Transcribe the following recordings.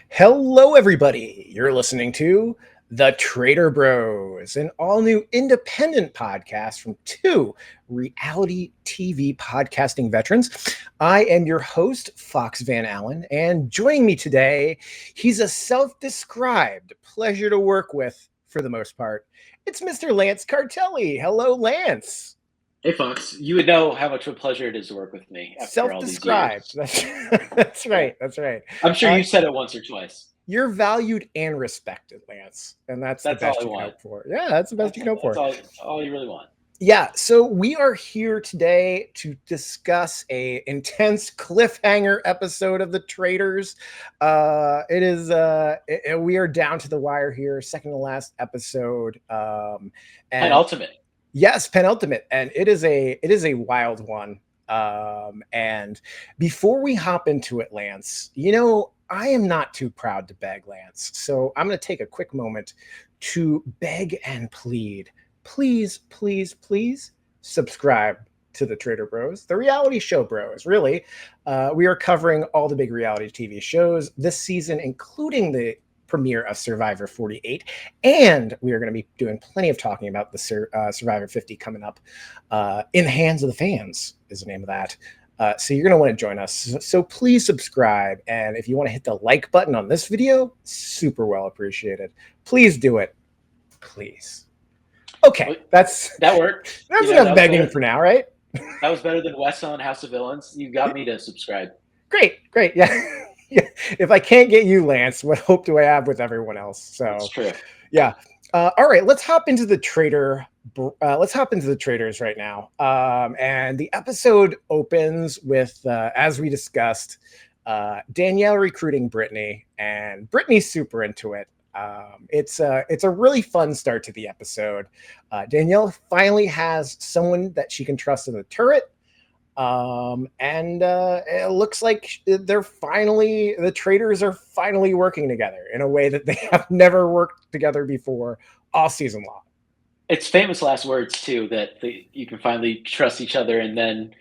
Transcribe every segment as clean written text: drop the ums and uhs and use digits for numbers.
Hello, everybody. You're listening to the Traitor Bros, an all new independent podcast from two reality TV podcasting veterans. I am your host, Fox Van Allen, and joining me today, he's a self described pleasure to work with for the most part. It's Mr. Lance Cartelli. Hello, Lance. Hey Fox, you would know how much of a pleasure it is to work with me after all these Self-described. years. That's right. That's right. I'm sure you said it once or twice. You're valued and respected, Lance, and that's the That's all best I you can want. hope for. Yeah, that's the best you can hope That's for. all you really want. Yeah, so we are here today to discuss a intense cliffhanger episode of The Traitors. We are down to the wire here, second to last episode. And Penultimate. yes, penultimate, and it is a wild one. And before we hop into it, Lance, I am not too proud to beg, Lance. So I'm going to take a quick moment to beg and plead. Please, please, please subscribe to the Traitor Bros, the reality show bros. Really, we are covering all the big reality TV shows this season, including the premiere of Survivor 48, and we are going to be doing plenty of talking about the Survivor 50 coming up. In the Hands of the Fans is the name of that. So you're going to want to join us. So please subscribe, and if you want to hit the like button on this video, super well appreciated. Please do it, please. Okay, that worked. That's enough begging for now, right? That was better than Wes on House of Villains. You got me to subscribe. Great, yeah. Yeah. If I can't get you, Lance, what hope do I have with everyone else? So that's true. Yeah. All right, let's hop into the Traitor. Let's hop into the Traitors right now. And the episode opens with, as we discussed, Danielle recruiting Brittany, and Brittany's super into it. It's a really fun start to the episode. Danielle finally has someone that she can trust in the turret. And it looks like the Traitors are finally working together in a way that they have never worked together before all season long. It's famous last words too, that you can finally trust each other. And then,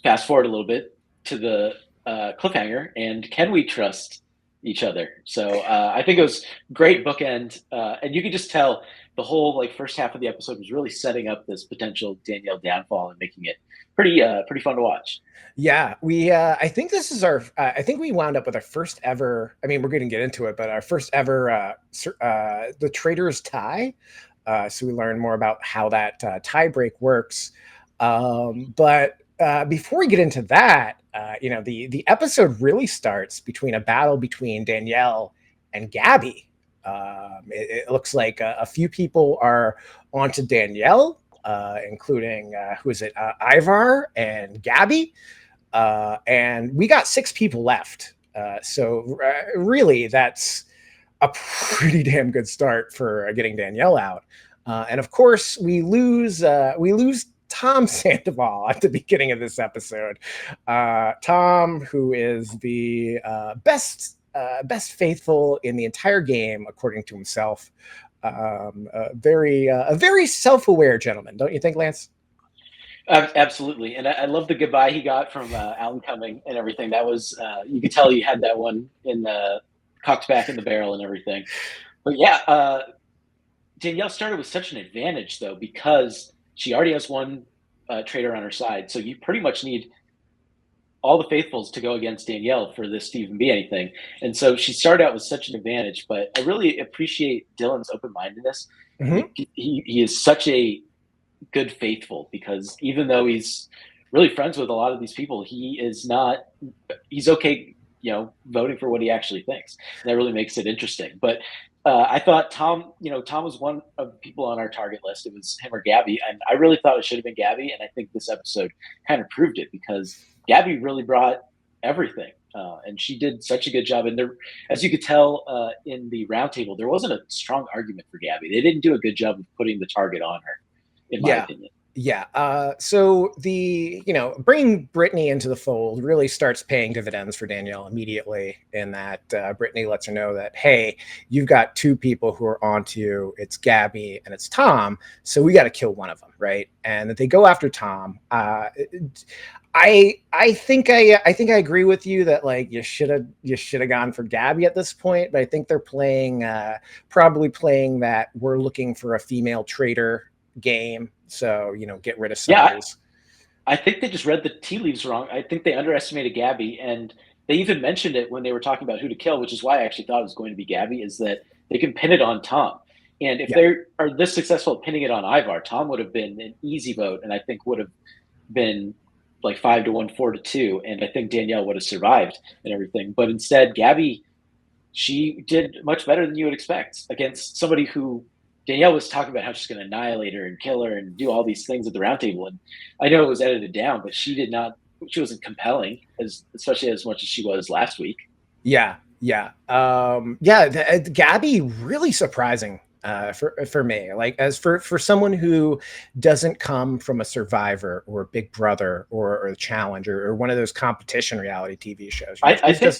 fast forward a little bit to the cliffhanger, and can we trust each other? So I think it was great bookend, and you could just tell the whole first half of the episode was really setting up this potential Danielle downfall and making it pretty fun to watch. Yeah, I think this is I think we wound up with our first ever. I mean, we're going to get into it, but our first ever the Traitors tie. So we learn more about how that tie break works. But before we get into that, the episode really starts between a battle between Danielle and Gabby. It looks like a few people are onto Danielle, including Ivar and Gabby, and we got 6 people left. So really, that's a pretty damn good start for getting Danielle out. And of course, we lose Tom Sandoval at the beginning of this episode. Tom, who is the best faithful in the entire game, according to himself. A very self-aware gentleman, don't you think, Lance? Absolutely, and I love the goodbye he got from Alan Cumming and everything. That was you could tell he had that one in the cocked back in the barrel and everything. But yeah, Danielle started with such an advantage though, because she already has one traitor on her side. So you pretty much need all the faithfuls to go against Danielle for this to even be anything. And so she started out with such an advantage, but I really appreciate Dylan's open-mindedness. Mm-hmm. He is such a good faithful, because even though he's really friends with a lot of these people, he's okay, voting for what he actually thinks. And that really makes it interesting. But I thought Tom was one of the people on our target list. It was him or Gabby, and I really thought it should have been Gabby. And I think this episode kind of proved it, because Gabby really brought everything, and she did such a good job. And there, as you could tell in the roundtable, there wasn't a strong argument for Gabby. They didn't do a good job of putting the target on her, in my opinion. Yeah. So bringing Brittany into the fold really starts paying dividends for Danielle immediately. In that Brittany lets her know that, hey, you've got two people who are onto you. It's Gabby and it's Tom. So we got to kill one of them, right? And that they go after Tom. I think I agree with you that like you should have gone for Gabby at this point, but I think they're probably playing that we're looking for a female traitor game. So, get rid of some of Yeah, these. I think they just read the tea leaves wrong. I think they underestimated Gabby, and they even mentioned it when they were talking about who to kill, which is why I actually thought it was going to be Gabby, is that they can pin it on Tom. And if Yeah. they are this successful at pinning it on Ivar, Tom would have been an easy vote, and I think would have been like 5-1, 4-2, and I think Danielle would have survived and everything. But instead, Gabby, she did much better than you would expect against somebody who Danielle was talking about how she's going to annihilate her and kill her and do all these things at the roundtable. And I know it was edited down, but she did not. She wasn't compelling, especially as much as she was last week. Yeah. Yeah. Gabby really surprising for me, like as for someone who doesn't come from a Survivor or Big Brother or a Challenge or one of those competition reality TV shows. I think,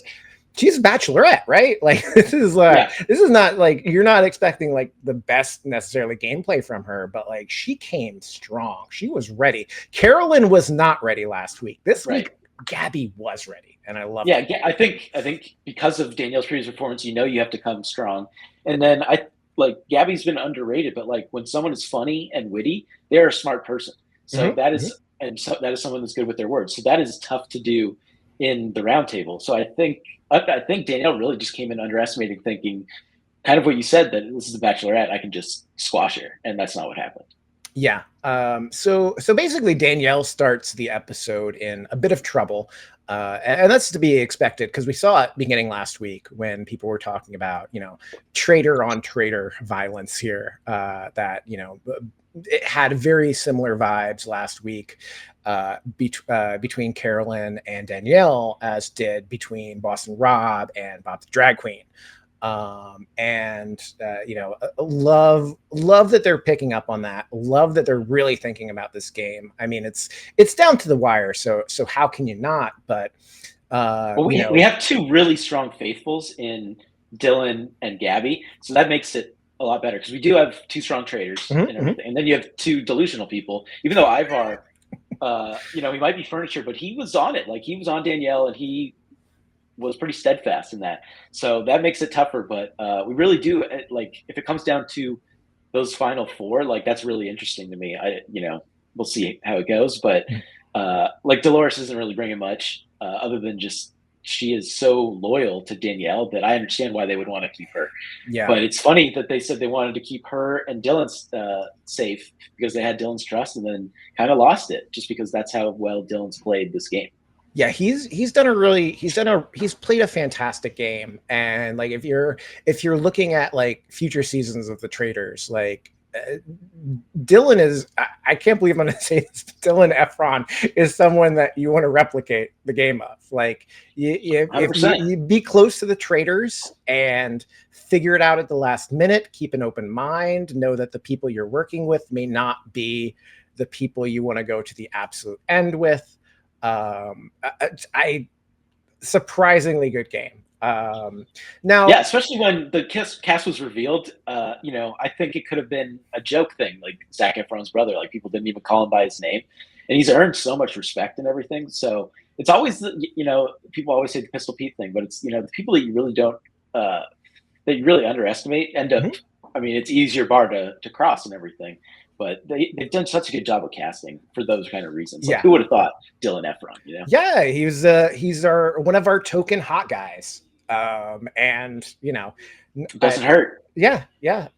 She's a bachelorette, right? Like yeah, this is not like you're not expecting like the best necessarily gameplay from her, but like she came strong. She was ready. Carolyn was not ready last week. This right. week, Gabby was ready, and I loved Yeah, it. I think because of Danielle's previous performance, you have to come strong. And then I like Gabby's been underrated, but like when someone is funny and witty, they're a smart person. So Mm-hmm, that mm-hmm. is that is someone that's good with their words. So that is tough to do in the roundtable. So I think Danielle really just came in underestimating, thinking kind of what you said, that this is a bachelorette, I can just squash her, and that's not what happened. Yeah. So basically Danielle starts the episode in a bit of trouble. And that's to be expected because we saw it beginning last week when people were talking about, traitor on traitor violence here. It had very similar vibes last week between Carolyn and Danielle as did between Boston Rob and Bob the Drag Queen. Love that they're picking up on that. Love that they're really thinking about this game. I mean, it's down to the wire, so how can you not? But Well, we have two really strong faithfuls in Dylan and Gabby, so that makes it a lot better because we do have two strong traders mhm, and mhm. everything, and then you have two delusional people. Even though Ivar, he might be furniture, but he was on it. Like he was on Danielle, and he was pretty steadfast in that. So that makes it tougher. But we really do like if it comes down to those final four, like that's really interesting to me. We'll see how it goes, but like Dolores isn't really bringing much other than just she is so loyal to Danielle that I understand why they would want to keep her. Yeah. But it's funny that they said they wanted to keep her and Dylan safe because they had Dylan's trust, and then kind of lost it just because that's how well Dylan's played this game. Yeah, he's played a fantastic game. And like if you're looking at like future seasons of the Traitors, like Dylan is, I can't believe I'm going to say this, Dylan Efron is someone that you want to replicate the game of. Like, if 100%. you be close to the Traitors and figure it out at the last minute, keep an open mind, know that the people you're working with may not be the people you want to go to the absolute end with. I surprisingly good game. Now, Yeah, especially when the cast was revealed. I think it could have been a joke thing, like Zac Efron's brother. Like people didn't even call him by his name, and he's earned so much respect and everything. So it's always people always say the Pistol Pete thing, but it's the people that you really don't that you really underestimate end up. mhm. I mean, it's easier bar to cross and everything, but they've done such a good job of casting for those kind of reasons. Like Yeah, who would have thought Dylan Efron? yeah, he's our one of our token hot guys. And It doesn't hurt. yeah,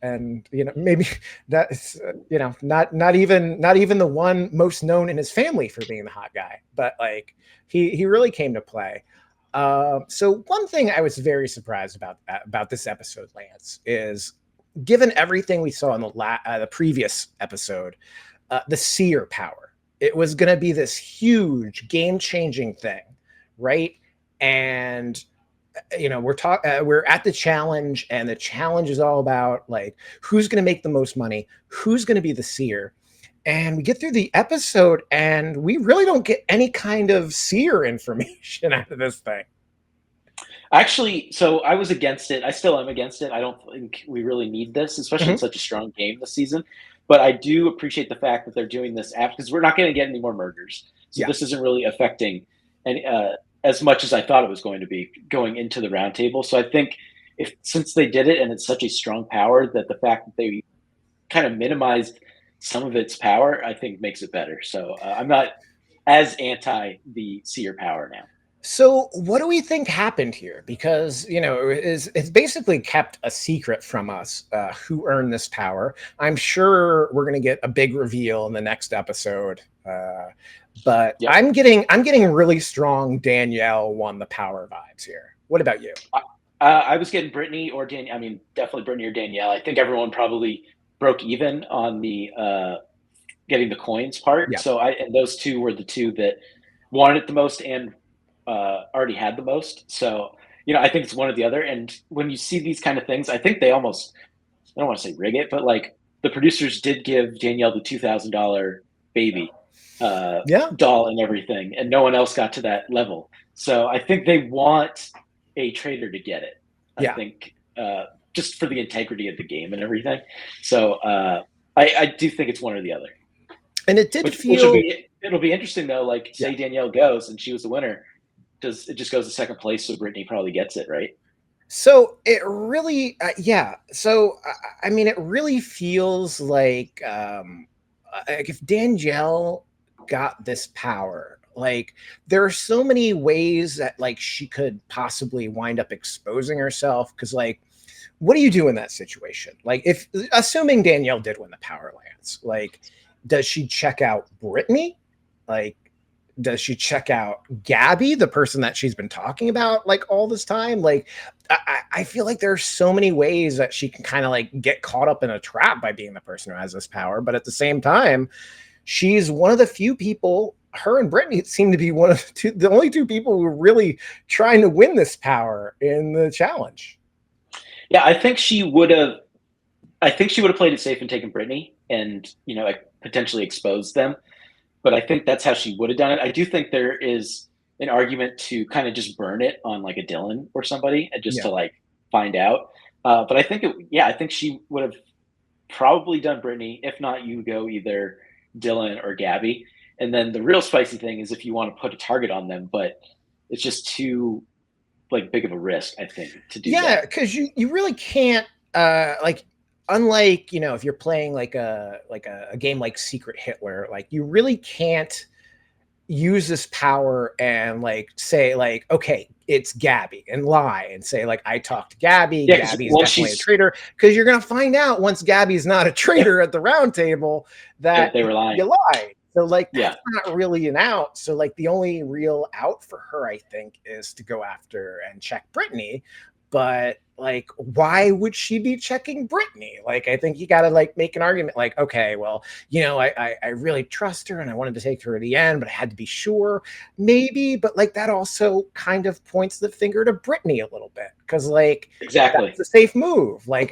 and maybe that's not even the one most known in his family for being the hot guy, but like he really came to play. So one thing I was very surprised about this episode, Lance, is given everything we saw in the previous episode, the seer power. It was going to be this huge game-changing thing, right? And we're at the challenge, and the challenge is all about like who's going to make the most money, who's going to be the seer. And we get through the episode, and we really don't get any kind of Seer information out of this thing. Actually, so I was against it. I still am against it. I don't think we really need this, especially in Mhm. such a strong game this season. But I do appreciate the fact that they're doing this after, because we're not going to get any more murders. So Yeah. this isn't really affecting any, as much as I thought it was going to be going into the roundtable. So I think if since they did it and it's such a strong power, that the fact that they kind of minimized some of its power, I think makes it better. So I'm not as anti the seer power now. So, what do we think happened here? Because it's basically kept a secret from us who earned this power. I'm sure we're going to get a big reveal in the next episode, but Yep. I'm getting really strong Danielle won the power vibes here. What about you? I was getting Brittany or Danielle. I mean, definitely Brittany or Danielle. I think everyone probably broke even on the getting the coins part. Yeah, So and those two were the two that wanted it the most and already had the most. So I think it's one or the other. And when you see these kind of things, I think they almost, I don't want to say rig it, but like the producers did give Danielle the $2,000 baby yeah, doll and everything, and no one else got to that level. So I think they want a traitor to get it. I yeah. think just for the integrity of the game and everything. So I do think it's one or the other. And it did Which will feel, be it'll be interesting though. Like yeah. say Danielle goes and she was the winner, does it just goes to second place? So Brittany probably gets it, right? So it really, yeah. So I mean, it really feels like if Danielle got this power, like there are so many ways that like she could possibly wind up exposing herself. Because like, what do you do in that situation? Like, if assuming Danielle did win the power, Lance, like, does she check out Brittany? Like, does she check out Gabby, the person that she's been talking about like all this time? Like, I feel like there's so many ways that she can kind of like get caught up in a trap by being the person who has this power. But at the same time, she's one of the few people. Her and Brittany seem to be one of the only two people who are really trying to win this power in the challenge. Yeah, I think she would have. I think she would have played it safe and taken Brittany, and like, potentially exposed them. But I think that's how she would have done it. I do think there is an argument to kind of just burn it on like a Dylan or somebody, and just Yeah. to like find out. But I think I think she would have probably done Brittany. If not, you go either Dylan or Gabby. And then the real spicy thing is if you want to put a target on them, but it's just too like big of a risk, I think, to do Yeah, that. because you really can't like unlike if you're playing like a game like Secret Hitler, like you really can't use this power and like say like, okay, it's Gabby, and lie and say like, I talked to Gabby, Yeah, because Gabby's well, definitely a she's traitor, because you're gonna find out once Gabby's not a traitor at the round table that they were lying. you lied. So like Yeah, that's not really an out. So like the only real out for her, I think, is to go after and check Brittany. But like, why would she be checking Brittany? Like, I think you got to like make an argument like, okay, well, I really trust her and I wanted to take her to the end, but I had to be sure, maybe. But like that also kind of points the finger to Brittany a little bit, because like exactly. that's a safe move. Like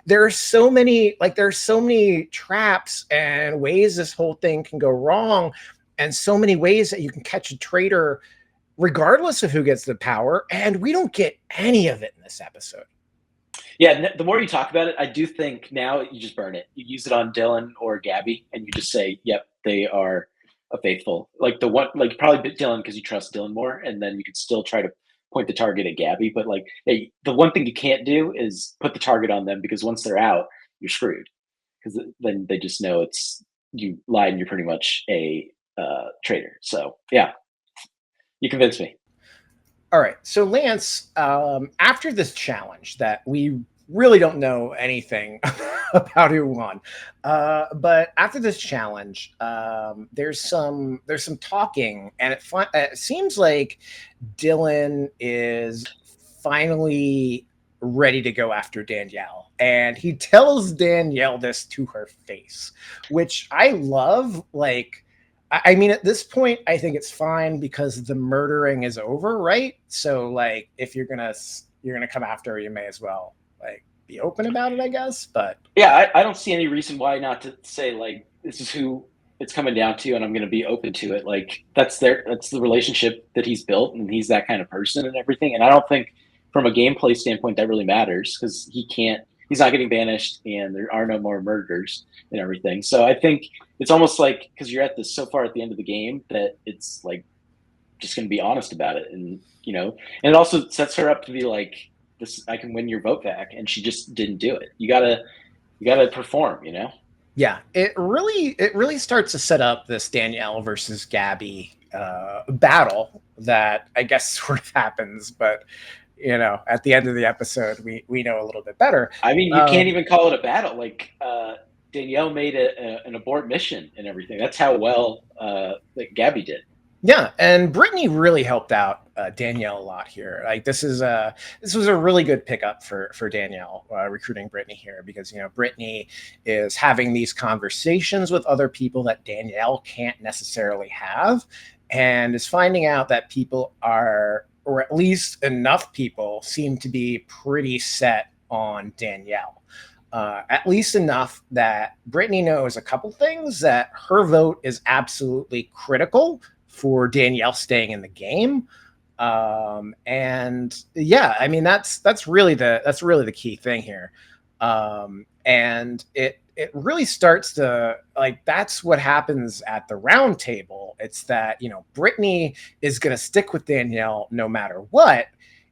there's so many traps and ways this whole thing can go wrong, and so many ways that you can catch a traitor regardless of who gets the power, and we don't get any of it in this episode. Yeah, the more you talk about it, I do think now you just burn it. You use it on Dylan or Gabby, and you just say, "Yep, they are a faithful." Like the one, like probably Dylan because you trust Dylan more, and then you could still try to point the target at Gabby. But like, hey, the one thing you can't do is put the target on them, because once they're out, you're screwed. Because then they just know it's you lied and you're pretty much a traitor. So yeah, you convinced me. All right. So, Lance, after this challenge that we really don't know anything about who won, but after this challenge, there's some talking, and it seems like Dylan is finally ready to go after Danielle, and he tells Danielle this to her face, which I love. Like, I mean, at this point, I think it's fine because the murdering is over, right? So, like, if you're gonna come after her, you may as well like be open about it, I guess. But Yeah, I don't see any reason why not to say like this is who it's coming down to, and I'm going to be open to it. Like that's the relationship that he's built, and he's that kind of person and everything. And I don't think from a gameplay standpoint that really matters because he's not getting banished, and there are no more murders and everything. So I think it's almost like because you're at this so far at the end of the game that it's like just going to be honest about it, and and it also sets her up to be like this. I can win your vote back, and she just didn't do it. You gotta perform, Yeah, it really starts to set up this Danielle versus Gabby battle that I guess sort of happens, but at the end of the episode, we know a little bit better. I mean, you can't even call it a battle. Like Danielle made an abort mission and everything. That's how well that Gabby did. Yeah, and Brittany really helped out Danielle a lot here. Like this was a really good pickup for Danielle recruiting Brittany here because Brittany is having these conversations with other people that Danielle can't necessarily have, and is finding out that people are, or at least enough people, seem to be pretty set on Danielle. At least enough that Brittany knows a couple things, that her vote is absolutely critical for Danielle staying in the game. And yeah, I mean, that's really the key thing here. And it really starts to, like, that's what happens at the round table. It's that, Brittany is going to stick with Danielle no matter what,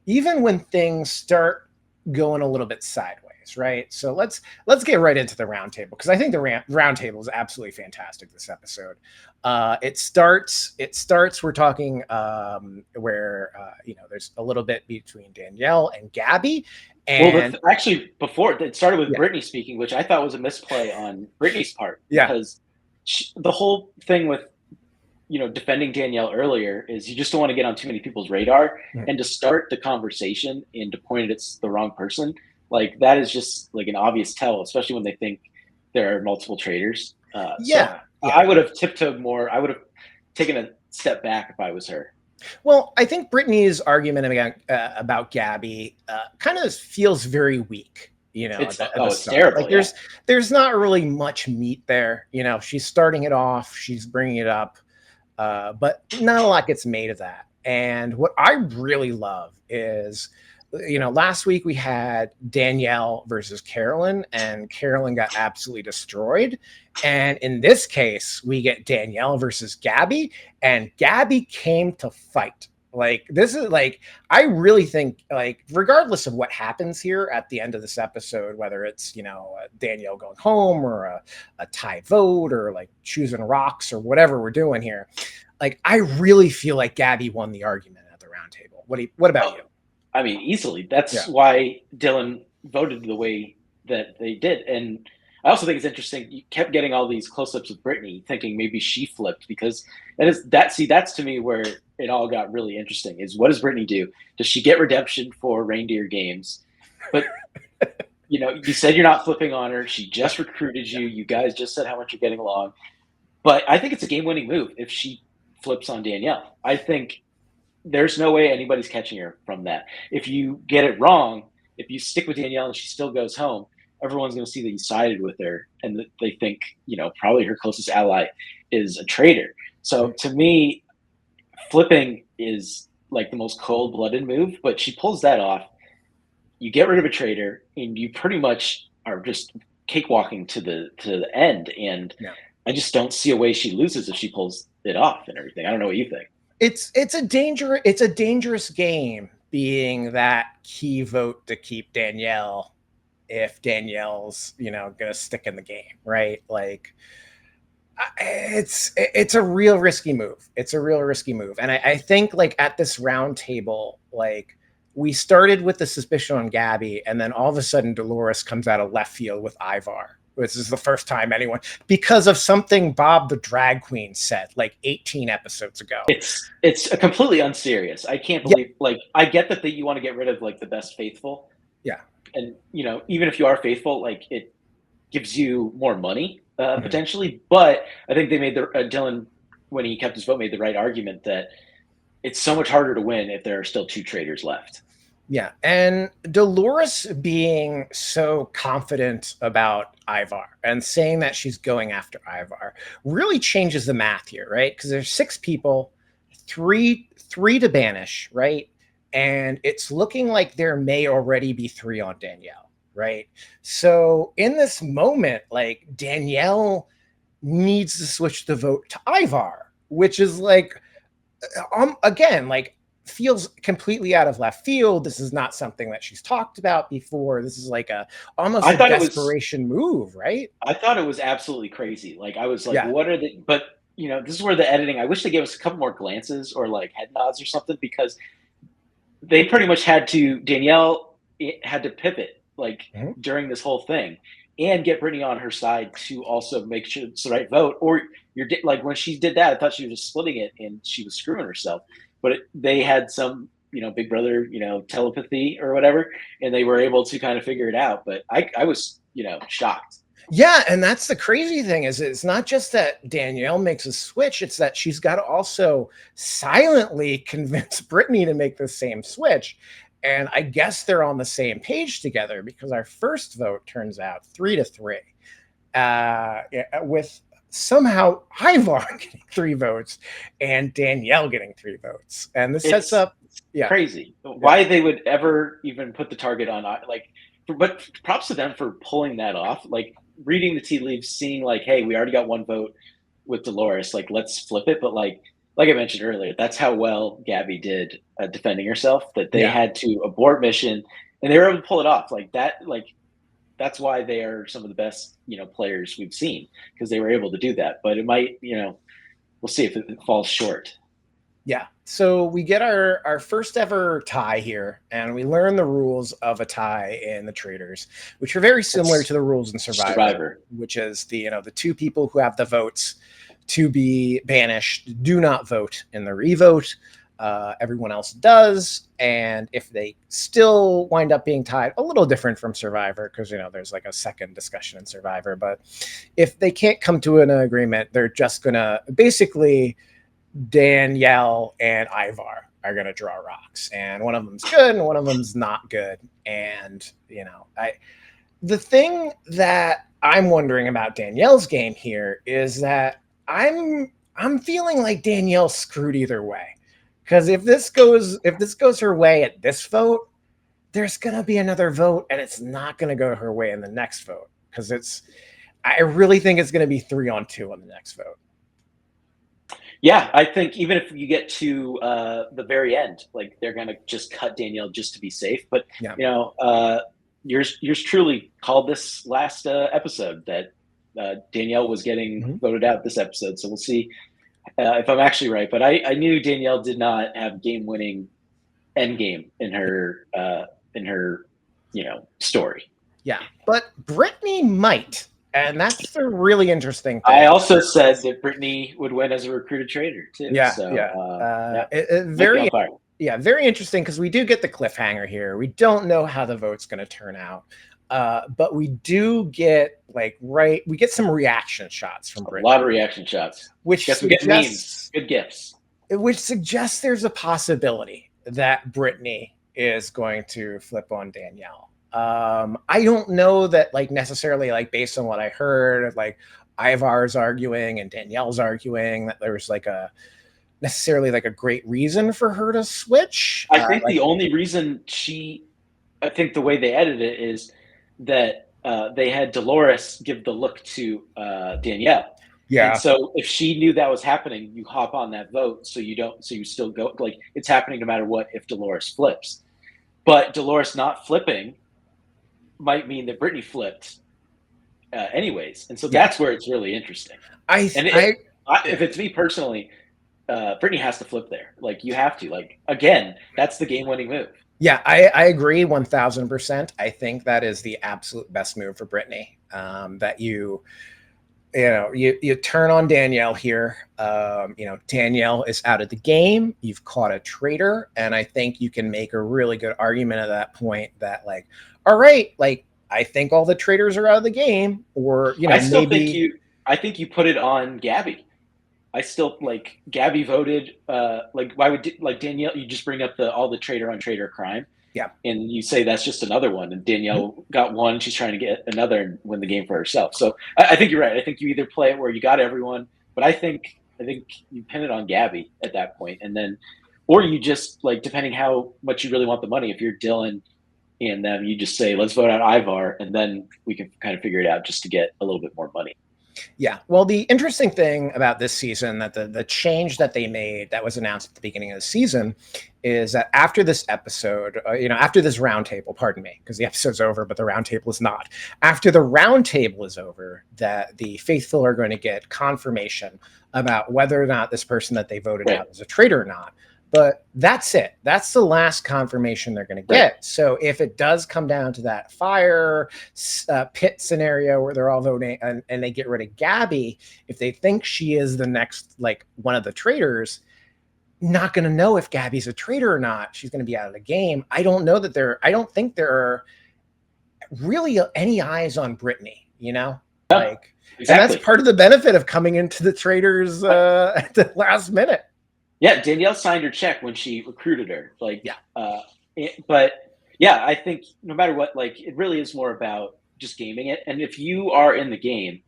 even when things start going a little bit sideways. Right. So let's get right into the round table, because I think the round table is absolutely fantastic this episode. It starts, we're talking where, there's a little bit between Danielle and Gabby. And actually, before it started with Brittany speaking, which I thought was a misplay on Brittany's part. Yeah. Because the whole thing with, defending Danielle earlier is you just don't want to get on too many people's radar, and to start the conversation and to point at it's the wrong person. Like that is just like an obvious tell, especially when they think there are multiple traitors. So I would have tiptoed more. I would have taken a step back if I was her. Well, I think Brittany's argument about Gabby kind of feels very weak. It's terrible. Like there's not really much meat there. She's starting it off, she's bringing it up, but not a lot gets made of that. And what I really love is, last week we had Danielle versus Carolyn, and Carolyn got absolutely destroyed. And in this case, we get Danielle versus Gabby, and Gabby came to fight. Like, this is like, I really think, like, regardless of what happens here at the end of this episode, whether it's, Danielle going home or a tie vote or like choosing rocks or whatever we're doing here, like, I really feel like Gabby won the argument at the round table. What about you? I mean, easily. That's why Dylan voted the way that they did. And I also think it's interesting. You kept getting all these close-ups of Brittany, thinking maybe she flipped, because that's to me where it all got really interesting. Is what does Brittany do? Does she get redemption for reindeer games? But you said you're not flipping on her. She just recruited you. You guys just said how much you're getting along. But I think it's a game-winning move if she flips on Danielle. I think there's no way anybody's catching her from that. If you get it wrong, if you stick with Danielle and she still goes home, everyone's going to see that you sided with her, and that they think, probably her closest ally is a traitor. So to me, flipping is like the most cold-blooded move, but she pulls that off. You get rid of a traitor, and you pretty much are just cakewalking to the end. And I just don't see a way she loses if she pulls it off and everything. I don't know what you think. It's a dangerous game, being that key vote to keep Danielle if Danielle's gonna stick in the game, right? Like, it's a real risky move. And I think, like, at this round table, like, we started with the suspicion on Gabby, and then all of a sudden Dolores comes out of left field with Ivar. This is the first time anyone, because of something Bob the drag queen said like 18 episodes ago. It's completely unserious. I can't believe, like, I get that you want to get rid of like the best faithful. Yeah. And even if you are faithful, like, it gives you more money potentially. But I think they made Dylan, when he kept his vote, made the right argument that it's so much harder to win if there are still two traitors left. Yeah, and Dolores being so confident about Ivar and saying that she's going after Ivar really changes the math here, right? Because there's 6 people, three to banish, right? And it's looking like there may already be 3 on Danielle, right? So in this moment, like Danielle needs to switch the vote to Ivar, which is like, again, like feels completely out of left field. This is not something that she's talked about before. This is like almost a desperation move, right? I thought it was absolutely crazy. Like I was like, Yeah. what are they? But you know, this is where the editing. I wish they gave us a couple more glances or like head nods or something, because they pretty much had to. Danielle had to pivot like during this whole thing and get Brittany on her side to also make sure it's the right vote. Or you're like when she did that, I thought she was just splitting it and she was screwing herself. But they had some, you know, Big Brother, you know, telepathy or whatever, and they were able to kind of figure it out. But I was, you know, shocked. Yeah, and that's the crazy thing is it's not just that Danielle makes a switch, it's that she's got to also silently convince Brittany to make the same switch. And I guess they're on the same page together because our first vote turns out 3-3, with somehow Ivar getting 3 votes and Danielle getting 3 votes. And this sets up crazy why they would ever even put the target on, like, but props to them for pulling that off. Like reading the tea leaves, seeing like, hey, we already got 1 vote with Dolores, like let's flip it. But like I mentioned earlier, that's how well Gabby did defending herself, that they had to abort mission and they were able to pull it off like that. Like that's why they are some of the best, you know, players we've seen, because they were able to do that. But it might, you know, we'll see if it falls short. Yeah. So we get our first ever tie here, and we learn the rules of a tie in the Traitors, which are very similar to the rules in Survivor, which is the, you know, the 2 people who have the votes to be banished do not vote in the revote. Everyone else does. And if they still wind up being tied, a little different from Survivor, because, you know, there's like a second discussion in Survivor. But if they can't come to an agreement, they're just going to basically Danielle and Ivar are going to draw rocks. And one of them's good and one of them's not good. And, you know, the thing that I'm wondering about Danielle's game here is that I'm feeling like Danielle's screwed either way. Because if this goes her way at this vote, there's gonna be another vote, and it's not gonna go her way in the next vote. Because I really think it's gonna be 3-on-2 on the next vote. Yeah, I think even if you get to the very end, like they're gonna just cut Danielle just to be safe. But you know, yours truly called this last episode that Danielle was getting voted out this episode. So we'll see if I'm actually right. But I knew Danielle did not have game-winning end game in her you know, story. Yeah, but Brittany might. And that's the really interesting thing. I also said that Brittany would win as a recruited traitor too. Yeah, so, very interesting, because we do get the cliffhanger here. We don't know how the vote's going to turn out, but we do get we get some reaction shots from Brittany. A lot of reaction shots, which we get memes, good gifts, which suggests there's a possibility that Brittany is going to flip on Danielle. I don't know that necessarily based on what I heard, Ivar's arguing and Danielle's arguing that there was necessarily a great reason for her to switch. I think the only reason I think the way they edited it is that they had Dolores give the look to Danielle. Yeah. And so if she knew that was happening, you hop on that vote. So you still go, it's happening no matter what if Dolores flips. But Dolores not flipping might mean that Brittany flipped anyways. And so that's where it's really interesting. If it's me personally, Brittany has to flip there. You have to. Again, that's the game-winning move. Yeah, I agree 1,000%. I think that is the absolute best move for Brittany. That you turn on Danielle here. Danielle is out of the game. You've caught a traitor, and I think you can make a really good argument at that point that all right, I think all the traitors are out of the game, or I think you put it on Gabby. I still Gabby voted. Why would Danielle? You just bring up all the traitor on traitor crime. Yeah. And you say that's just another one, and Danielle got one, she's trying to get another and win the game for herself. So I think you're right. I think you either play it where you got everyone, but I think you pin it on Gabby at that point, and then, or you just like, depending how much you really want the money, if you're Dylan and them, you just say let's vote out Ivar, and then we can kind of figure it out just to get a little bit more money. Yeah. Well, the interesting thing about this season, that the change that they made that was announced at the beginning of the season, is that after this episode, after this roundtable, pardon me, because the episode's over, but the roundtable is not. After the roundtable is over, that the faithful are going to get confirmation about whether or not this person that they voted out is a traitor or not. But that's it. That's the last confirmation they're going to get. Right. So if it does come down to that fire pit scenario where they're all voting and they get rid of Gabby, if they think she is the next, like, one of the traitors, not going to know if Gabby's a traitor or not. She's going to be out of the game. I don't think there are really any eyes on Brittany, like, exactly. And that's part of the benefit of coming into the traitors at the last minute. Yeah, Danielle signed her check when she recruited her. Like, but yeah, I think no matter what, like, it really is more about just gaming it. And if you are in the game,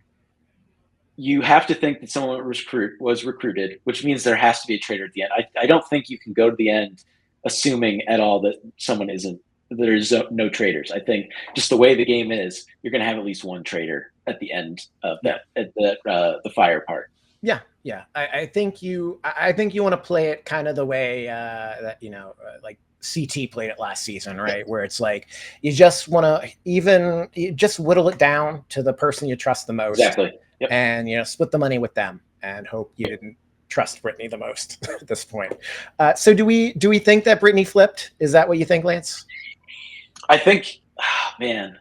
you have to think that someone was recruited, which means there has to be a traitor at the end. I don't think you can go to the end assuming at all that someone isn't. There's no traitors. I think just the way the game is, you're going to have at least one traitor at the end of that, at the fire part. Yeah. Yeah. I think you want to play it kind of the way that, like CT played it last season, right? Where it's like, you just want to just whittle it down to the person you trust the most. Exactly. Yep. And, split the money with them and hope you didn't trust Brittany the most at this point. So do we think that Brittany flipped? Is that what you think, Lance? I think, I'm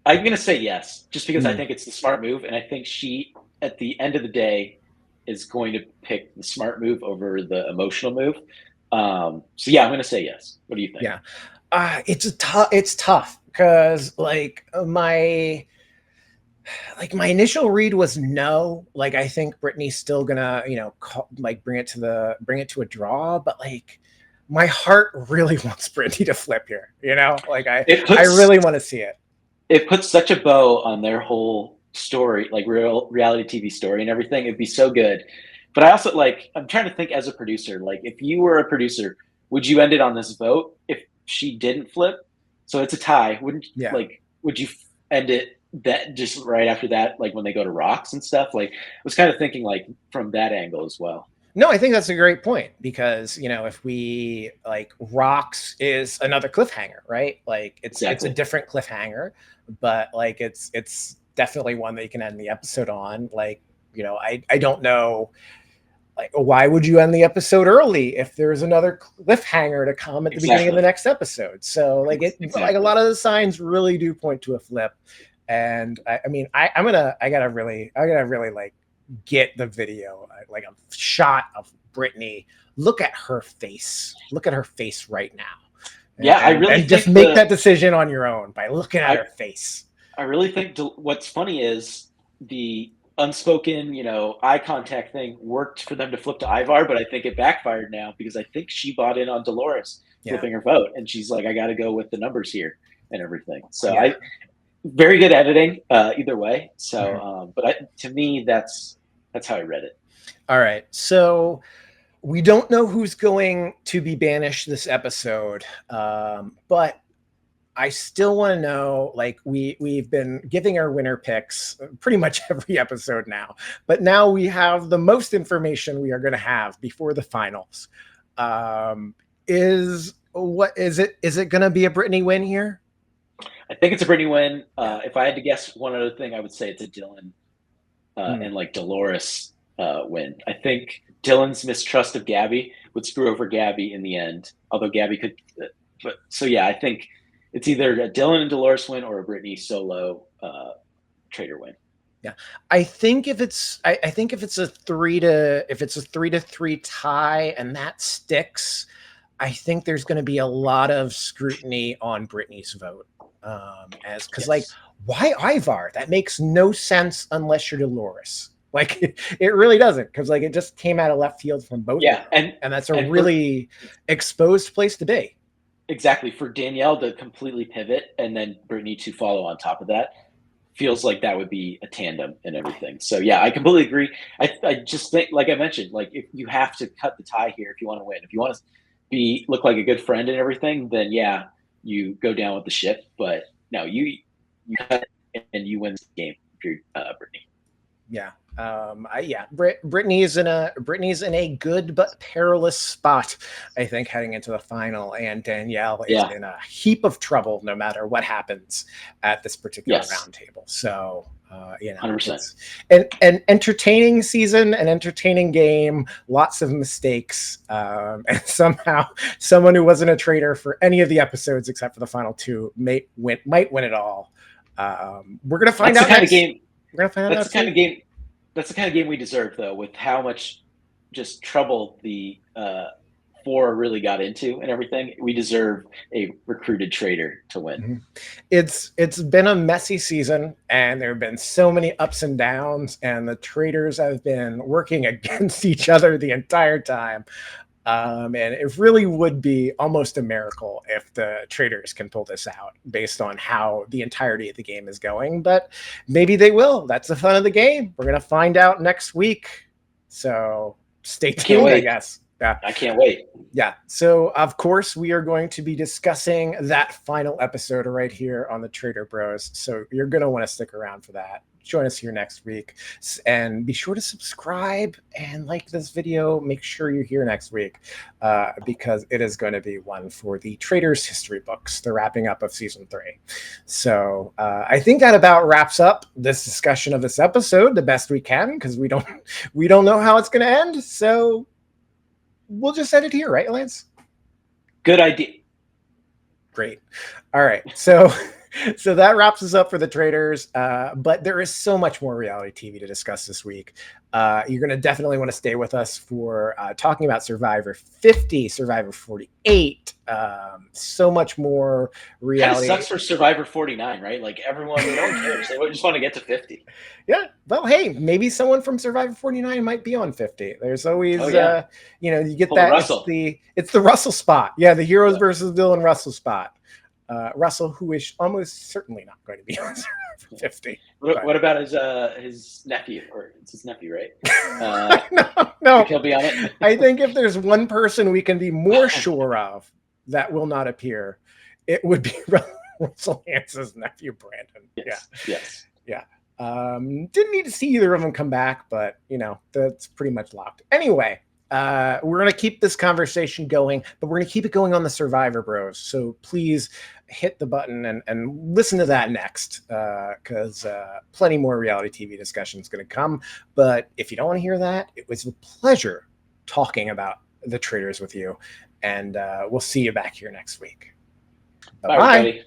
going to say yes, just because I think it's the smart move. And I think she, at the end of the day, is going to pick the smart move over the emotional move. So yeah, I'm going to say yes. What do you think? Yeah. It's tough because my initial read was no. Like, I think Brittany's still gonna, bring it to a draw, but like, my heart really wants Brittany to flip here. I really want to see it. It puts such a bow on their whole story, like reality TV story and everything. It'd be so good. But I also, I'm trying to think as a producer, like, if you were a producer, would you end it on this vote if she didn't flip? So it's a tie. Would you end it that just right after that, like when they go to rocks and stuff? Like, I was kind of thinking like from that angle as well. No, I think that's a great point because, if we rocks is another cliffhanger, right? Like it's a different cliffhanger, but it's definitely one that you can end the episode on. I don't know, why would you end the episode early if there's another cliffhanger to come at the beginning of the next episode? So a lot of the signs really do point to a flip. And I gotta really get the video, like a shot of Brittany. Look at her face right now. And just make that decision on your own by looking at her face. I really think what's funny is the unspoken, eye contact thing worked for them to flip to Ivar, but I think it backfired now because I think she bought in on Dolores flipping her vote, and she's like, I got to go with the numbers here and everything. So very good editing either way. So, but to me, that's how I read it. All right, so we don't know who's going to be banished this episode, but I still want to know, we've been giving our winner picks pretty much every episode now, but now we have the most information we are going to have before the finals. Is it going to be a Brittany win here? I think it's a Brittany win. If I had to guess one other thing, I would say it's a Dylan and Dolores win. I think Dylan's mistrust of Gabby would screw over Gabby in the end, although Gabby could. I think it's either a Dylan and Dolores win or a Brittany solo traitor win. Yeah, I think if it's a 3-3 tie and that sticks, I think there's going to be a lot of scrutiny on Brittany's vote. Why Ivar? That makes no sense unless you're Dolores. It really doesn't, because it just came out of left field from both. Yeah, and that's a really exposed place to be. exactly, for Danielle to completely pivot and then Brittany to follow on top of that feels like that would be a tandem and everything. So yeah, I completely agree. I just think, like I mentioned, like if you have to cut the tie here if you want to win, if you want to look like a good friend and everything, then yeah, you go down with the ship. But no, you cut and you win the game if you're Brittany. Yeah. Brittany's in a good but perilous spot, I think, heading into the final, and Danielle is in a heap of trouble no matter what happens at this particular roundtable. So, 100%. It's an entertaining season, an entertaining game, lots of mistakes, and somehow someone who wasn't a traitor for any of the episodes except for the final two might win it all. We're gonna find out. We're gonna find out. That's the kind of game. That's the kind of game we deserve, though, with how much just trouble the four really got into and everything. We deserve a recruited traitor to win. Mm-hmm. It's been a messy season, and there have been so many ups and downs, and the traitors have been working against each other the entire time. And it really would be almost a miracle if the traitors can pull this out based on how the entirety of the game is going, but maybe they will. That's the fun of the game. We're going to find out next week. So stay tuned, I guess. Yeah. I can't wait. Yeah. So, of course, we are going to be discussing that final episode right here on the Traitor Bros. So you're going to want to stick around for that. Join us here next week, and be sure to subscribe and like this video. Make sure you're here next week because it is going to be one for the Traitors history books, the wrapping up of season 3. So I think that about wraps up this discussion of this episode the best we can, because we don't know how it's going to end. So we'll just end it here, right, Lance? Good idea. Great. All right. So that wraps us up for the Traitors. But there is so much more reality TV to discuss this week. You're going to definitely want to stay with us for talking about Survivor 50, Survivor 48. So much more reality. Kind of sucks for Survivor 49, right? Like everyone, no one cares. They just want to get to 50. Yeah. Well, hey, maybe someone from Survivor 49 might be on 50. There's always, you get Pull that. Russell. It's the Russell spot. Yeah. The Heroes versus Villain Russell spot. Russell, who is almost certainly not going to be on Survivor 50. What about his nephew? Or it's his nephew, right? No. He'll be on it. I think if there's one person we can be more sure of that will not appear, it would be Russell Hance's nephew, Brandon. Yes. Yeah. Didn't need to see either of them come back, but that's pretty much locked. Anyway. We're going to keep this conversation going, but we're going to keep it going on the Survivor Bros. So please hit the button and listen to that next, because plenty more reality TV discussion is going to come. But if you don't want to hear that, it was a pleasure talking about the Traitors with you. And we'll see you back here next week. Bye-bye.